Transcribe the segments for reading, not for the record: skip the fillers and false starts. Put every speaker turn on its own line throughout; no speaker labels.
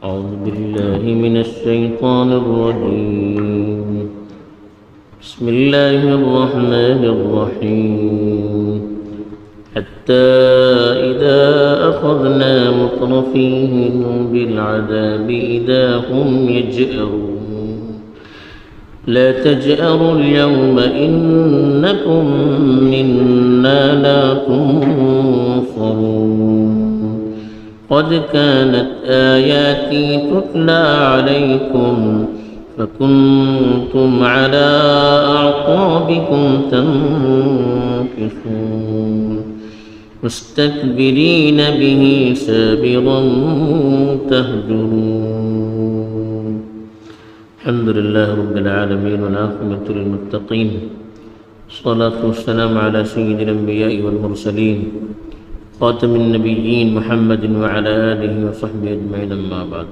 أعوذ بالله من الشيطان الرجيم. بسم الله الرحمن الرحيم. حتى إذا أخذنا مترفيهم بالعذاب إذا هم يجأرون لا تجأروا اليوم إنكم منا لا تنصرون قد كانت آياتي تتلى عليكم فكنتم على أعقابكم تنكصون مستكبرين به سامرا تهجرون. الحمد لله رب العالمين والعاقبة للمتقين الصلاة والسلام على سيد الأنبياء والمرسلين خاتم النبيين محمد وعلى آله وصحبه أجمعين أما بعد.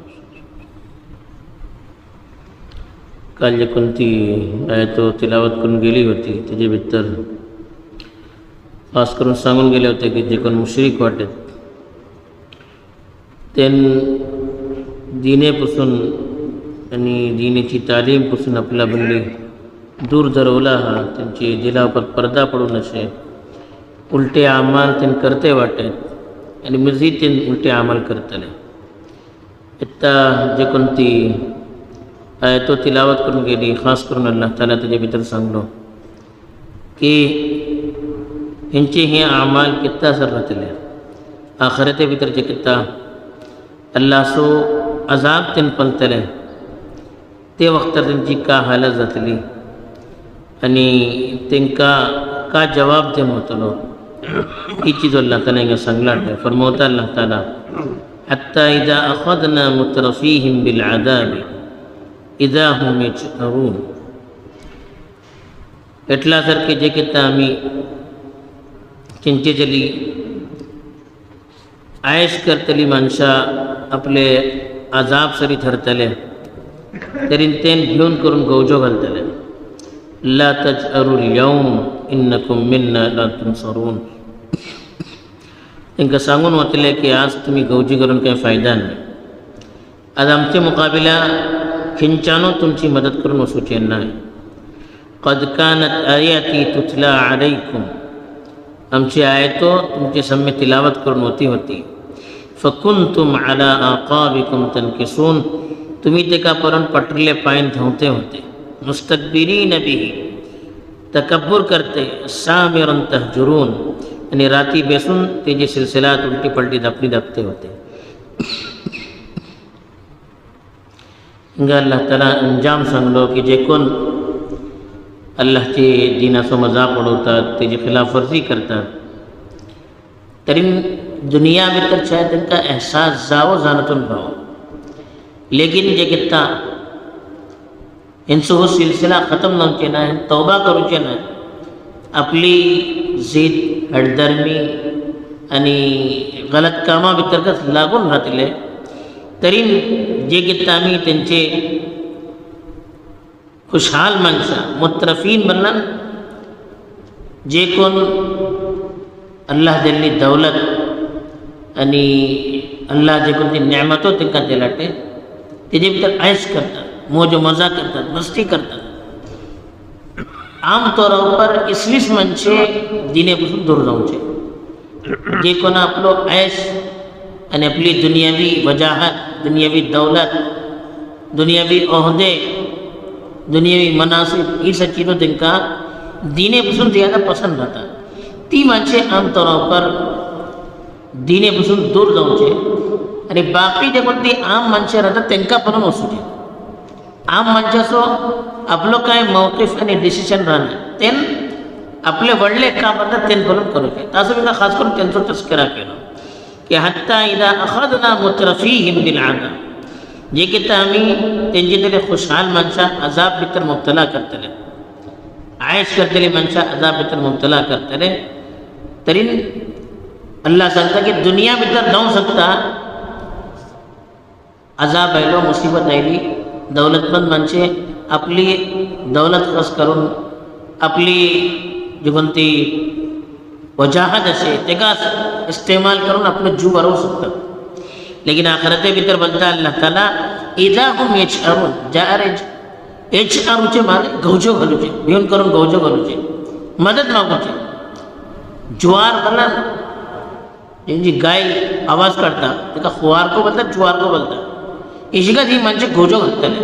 काल जे कोणती आयत तिलावत करून गेली होती त्याचे भितर खास करून सांगून गेले होते की जे कोण मुश्रीक वाटेत त्यां दिनेपासून आणि दिनेची तालीमपासून आपला बंदी दूर धरवला हा त्यांची दिलावर पडदा पडून असे उलटे अमाल त्यां करते वाटेत आणि मजीद त्यां उलटे अमाल करतले. आता जे कोणती आयतो तिलावत करून गेली खास करून अल्लाह ताला त्याच्या भितर सांगलो की हेंचे हे अमाल कितना असर राहतले आखिरते भितर जे किता अल्लाह सो अजाब तेन पलतले ते वक्तार त्यांची का हालत जातली आणि तेंका का जवाब देन होतलो ही चीज अल्लाह ताला हिंगा सांगला फरमवता अल्लाह ताला हत्ता इदा अखदना मुतरफीहिम बिल अदाबी इदा हुम यजअरून એટલા સરકે જે કહેતા અમે चिंचेचली आयश करतली माणसा आपले आजाब सरी धरतले तरी तेन घेऊन करून गौजो घालतले. ला तजअरुल यौम इन्नकुम मिन्ना ला तुनसरून तांकां सांगून वतले की आज तुम्ही गौजी करून काही फायदा नाही. आज आमचे मुकाबिला खिंचानो तुमची मदत करून वसूचे नाही. कद कानत आयाती तुतला अलैकुम आमची आयतो तुमची सम्य तिलावत करून होती फकुंतुम अला आकाबिकुम तनकिसून तुम्ही ते का परन पटरले पायन धावते होते. मुस्तकबिरीन बिही तकब्बुर करते सामिरन तहजुरून आणि राती बेसून ते जे सिलसिलात उलटी पलटी दपते होते. अल्लाह ताला अंजाम सांगलो की जे कोण अल्लाहचे दिनाचो मजाक उडवतात तेजी खिलाफवर्जी करतात तरी दुनिया भितर शायद तांकां एहसास जावो जाणतून भावो लेकिन जे किता हेंचो हो सिलसिला खतम जावचे ना तौबा करूचे ना आपली जीद हडधर्मी आणि गलत कामां भितरच लागून रावतले तरी जे किता आमी तेंचे खुशहाल मनशा मुतरफीन बनना जे कोण अल्लाह दिल्ली दौलत आणि अल्लाह जे कोणती नेमतो तांकां दिलाटे तेजे भितर ऐश करतात मौज मजा करतात मस्ती करतात. आम तौर पर इसलीस मनशे दिनेपासून दूर जावचे जे कोण आपलो ऐश आणि आपली दुनियावी वजाहत दुनियावी दौलत दुनियावी ओहदे दुनियावी मनासिब ही सब चीज़ों तांकां दिनेपासून ज़्यादा पसंद जाता. ती माणसे आम तौर पर दिनेपासून दूर जावचे आणि बाकी जे कोणती आम माणसे राहतात तांकां पळोवन वचूचे. आम मनशाचो आपलो काय मौकीफ आणि डिसिशन राहणार तेन आपले व्हडले काम करतात तेन पळोवन करूचे. ताचो तांकां खास करून तेंचो तस्करा केलो की हत्ता इदा अखदना मुतरफीहिम बिल अदाब जे किता आमी तेंचे तरी खुशहाल मनशा अजाब भितर मुबतला करतले आयश करतली मनशा अजाब भितर मुबतला करतले तरी अल्लाह सांगता की दुनिया भितर जावं शकता अजाब आयलो मुसीबत आयली दौलतमंद माणसे आपली दौलत खर्च करून आपली जी कोणती वजाहत असे तेका इस्तेमाल करून आपलं जीव वारवू शकतात. लेकिन आखरते भितर बोलता अल्लाह ताला इजा हुम यजअरून यजअरूचे माने गवजो घालूचे, भिवन करून गवजो घालूचे, मदत मागूचे. जुवार म्हणला जी गाय आवाज काढता ताका खुवार को बोलता, जुवार को बोलता. इशिका ही माणसे गवजो घालतले,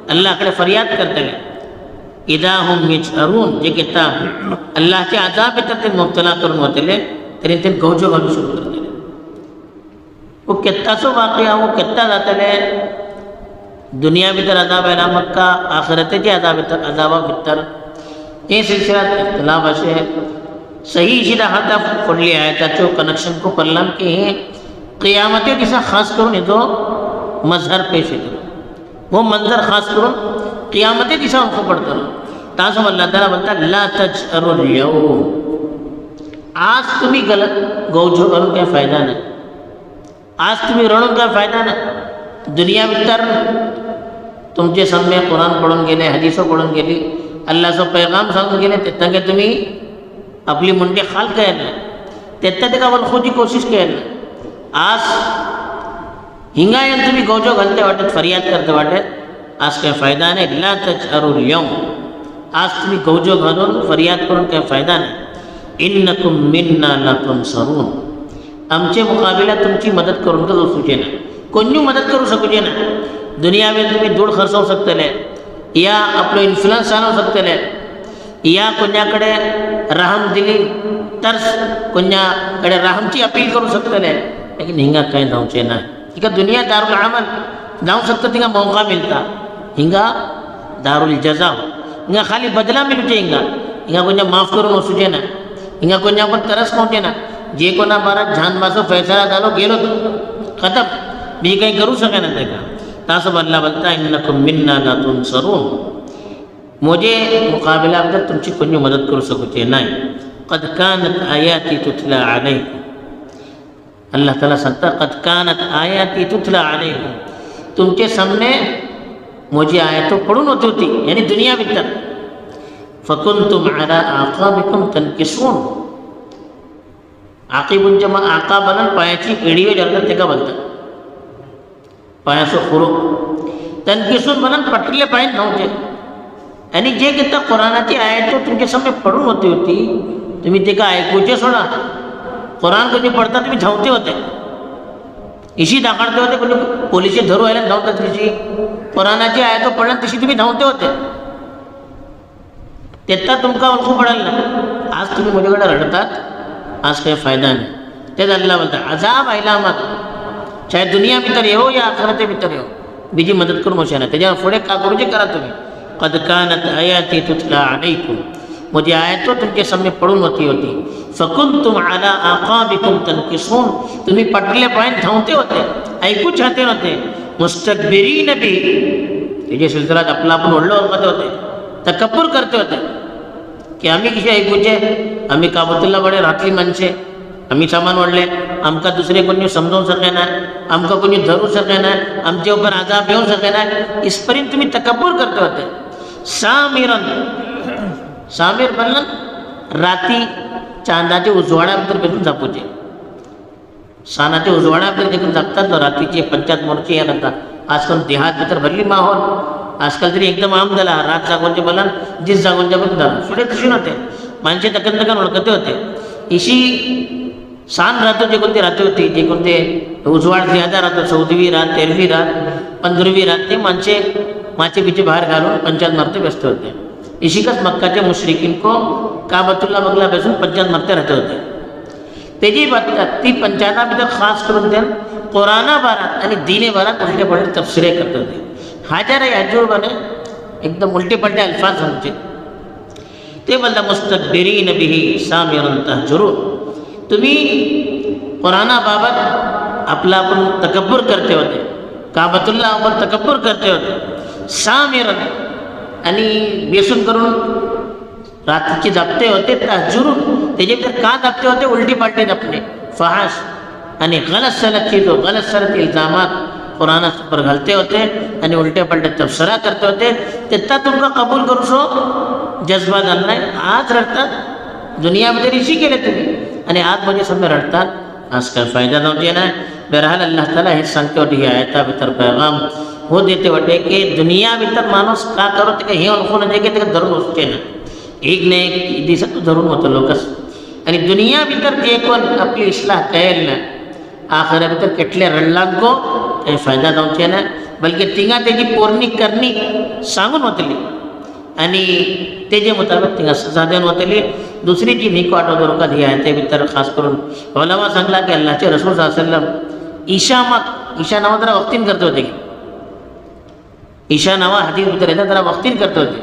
अल्लाहकडे फरियाद करतले. इदा हुम यजअरून जे किता अल्लाहचे अजाब येतात ते मुबतला करून वतले तरी ते गवजो घालू सुरू करतले. वो केत्ताचो वाकया, वो केत्ता जातले. दुनिया भितर अजाब आयला मक्का, आखिरतेचे अजाबा भितर हे सिलसिलात इख्तिलाफ अशे. सही इशिदा हाता फुडली आयताचो कनेक्शन को पडला की हे क़ियामते दिसा खास करून हेजो मजहर पेश येतलो. वो मंजर खास करून क़ियामते दिसा आमकां पडटलो. तासो अल्लाह ताला बोलता ला तजअरुल यौम, आज तुम्ही गलत गवजो घालून काय फायदा नाही. आज तुम्ही रडून काय फायदा नाही. दुनिया भितर तुमचे सम्य कुरान पढून गेले, हदीसो पढून गेली, अल्लाहचो पैगाम सांगून गेले, तेन्ना तुम्ही आपली मुंडी खाल केले, तेन्ना तेका वळखुची कोशिश केली. आज हिंगा येऊन तुम्ही गवजो घालते वाटत, फरियाद करते वाटत, आज काय फायदा नाही. ला तजअरुल यौम, आज तुम्ही गवजो घालून फरियाद करून काय फायदा नाही. इन्नकुम मिन्ना ला तुनसरून, आमचे मुकाबिला तुमची मदत करून का वचूचे ना, कोणी मदत करू शकूचे ना. दुनिया में तुम्ही दूर खर्चवू शकतले, या आपलो इन्फ्लुअन्स आणू शकतले, या कोण्याकडे राहम दिली तर कोण्याकडे राहमची अपील करू शकतले. लेकिन हिंगा काय जाऊचे ना. हिंगा दुनिया दारुल अमल जाऊ शकतं, तिंगा मौका मिळता. हिंगा दारुल जजा, हिंगा खाली बदला मिळूचे. हिंगा कोण्या माफ करून वचूचे ना. हिंगा कोण्या पण तरस खावचे ना. जे कोणा बारात झानबाचो फैसला झालो गेलो खतम, मी काही करू शकेना तेका. तासो अल्लाह बोलता इन्नकुम मिन्ना ला तुनसरून, मुझे मुकाबिला भितर तुमची कोणी मदत करू शकूचे नाही. कद कानत आयाती तुतला अलैकुम, अल्लाह ताला सांगता कद कानत आयाती तुतला अलैकुम, तुमचे सामने मुझे आयतो पडून होती, यानी दुनिया भितर. फकुंतुम अला आकाबिकुम तनकिसून, आकीबुन जमा आका बनन पायाची एडीवे जातात तेका बोलतात, पायाचो खुरो. तनकिसून बनन पटले पाय नव्हते. आणि जे किता कुरानाची आयतो तुमच्या समोर पडून होती, तुम्ही ते का ऐकूचे सोडा. कुरान कोणी पडता तुम्ही धावते होते, इशी दाखडते होते, कोणी पोलिसे धरू आयला धावतात तशी. कुरानाची आयतो पडला तशी तुम्ही धावते होते, तेत्ता तुमका ओळखू पडेल ना. आज तुम्ही माझ्याकडे रडतात, आज काही फायदा नाही. तेच अल्लाह बोलता अजाब आयला मग, चाहे दुनिया भितर येऊ या आखिरते भितर येऊ, बीजी मदत करू मोशा ना. त्याच्या पुढे का करूचे करा तुम्ही. कद कानत आयाती तुतला अलैकुम, मुझे आयतो तुमचे सामने पडून होती. फकुंतुम अला आकाबिकुम तनकिसून, तुम्ही पटले पाय धावते होते, ऐकू चाहते होते. मुस्तकबिरीन बी, त्याच्या सिलसिलात आपला आपण ओढलं ओळखते होते, तकब्बुर करते होते की आम्ही कसे ऐकूचे, आम्ही काबतुल्ला बडे रातली माणसे, आम्ही सामान वाढले, आमका दुसरे कोणी समजावून सकेना, आमका कोणी धरू सकेना, आमच्या उपर आजाब येऊ सकेना. इसपर्यंत तुम्ही तकब्बुर करते होते. सामिरन, सामीर बनलं राती चांदाचे उजवाड्या भितर बेसून जापूचे, सानाचे उजवाड्या भितर देखून जागतात रात्रीचे पंचायत मोर्चे या जातात. आजकाल देहात भितर भरली माहोल, आजकाल तरी एकदम आम झाला. रात जागोनचे बोला जीस जागोनच्या पण झाला. पुढे तशी नव्हते, माणसे तकन ओळखते होते. इशी सान राहतो जे कोणते राहते होती, जे कोणते उजवाड ज्यादा राहतो, 14वी रात, 13वी रात, 15वी रात, ते माणसे माचे पिचे बाहेर घालून पंचायत मारते व्यस्त होते. इशिकच मक्काचे मुश्रिकीन को काबतुल्ला बगला बसून पंचायत मारते राहते होते. तेजी बघतात ती पंचायता भितर खास करून त्या कुराना बारात आणि दीने बारात उलटे पलटे तफसिरे करते होते. हजार याजूबाने एकदम उलटे पलटे अल्फाज सांगचे. ते बोलता मुस्तकबिरीन बिही सामिरन तहजुरून, तुम्ही कुरानाबाबत आपला आपण तकब्बुर करते होते, काबतुल्ला आपण तकब्बुर करते होते. सामिरन आणि बेसून करून रात्रीचे जपते होते. तहजुरून, त्याचे तर का जपते होते, उलटी पालटे जपणे, फहाश आणि गलत सलत चीजो, गलत सलत इल्जामात कुराना पर घालते होते आणि उलटे पलटे तफसरा करते होते. तेत्ता तुमका कबूल करू सो जज्बा झाला नाही. आज रडतात, दुनियामध्ये ऋषी केले तुम्ही आणि आज म्हणजे समजा रडतात. आज काय फायदा जावचे ना. बहरहाल अल्लाह ताला हे सांगते वाटे ही आयता भितर पैगाम हो देते वाटे की दुनिया भितर माणूस का करो ते हे अनुभव जे की ते धरून वचचे ना. एक ने एक दिसत धरून होतं लोकस. आणि दुनिया भितर जे कोण आपली इस्लाह करेल ना आखिरा भितर केटले रडलांक गो काही फायदा जावचे ना. बल्कि तिंगा तेजी पोरणी करणी सांगून वतली आणि तेजे मुताबिक तिंगा सजा देऊन वतली. दुसरी जी नीक वाटो दरकात ही आहे ते भितर खास करून उलमा सांगला की अल्लाहचे रसूल सल्लल्लाहु अलैहि वसल्लम ईशा नावा जरा वक्तीन करते होते की ईशा नावा हदीस भितर येतात जरा वक्तीन करते होते.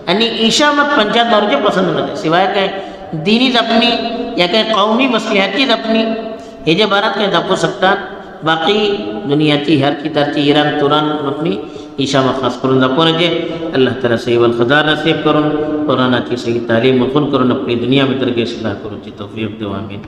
आणि ईशा मग पंचायत मारूचे पसंत नव्हते. सिवाय काय दिनी जपणी या काय कौमी मसलिहाची जपणी हे जे बारात काही दाखवू शकतात. बाकी दुनियाची हर की तरची इराण तुरान अपनी ईशा में खास करून दाखवण्याचे. अल्लाह ताला सही वल खदार नसीब करून कुरानाची सही तालीम मखून करून अपनी दुनिया में तरके इस्लाह करूची तौफीक देव. आमीन.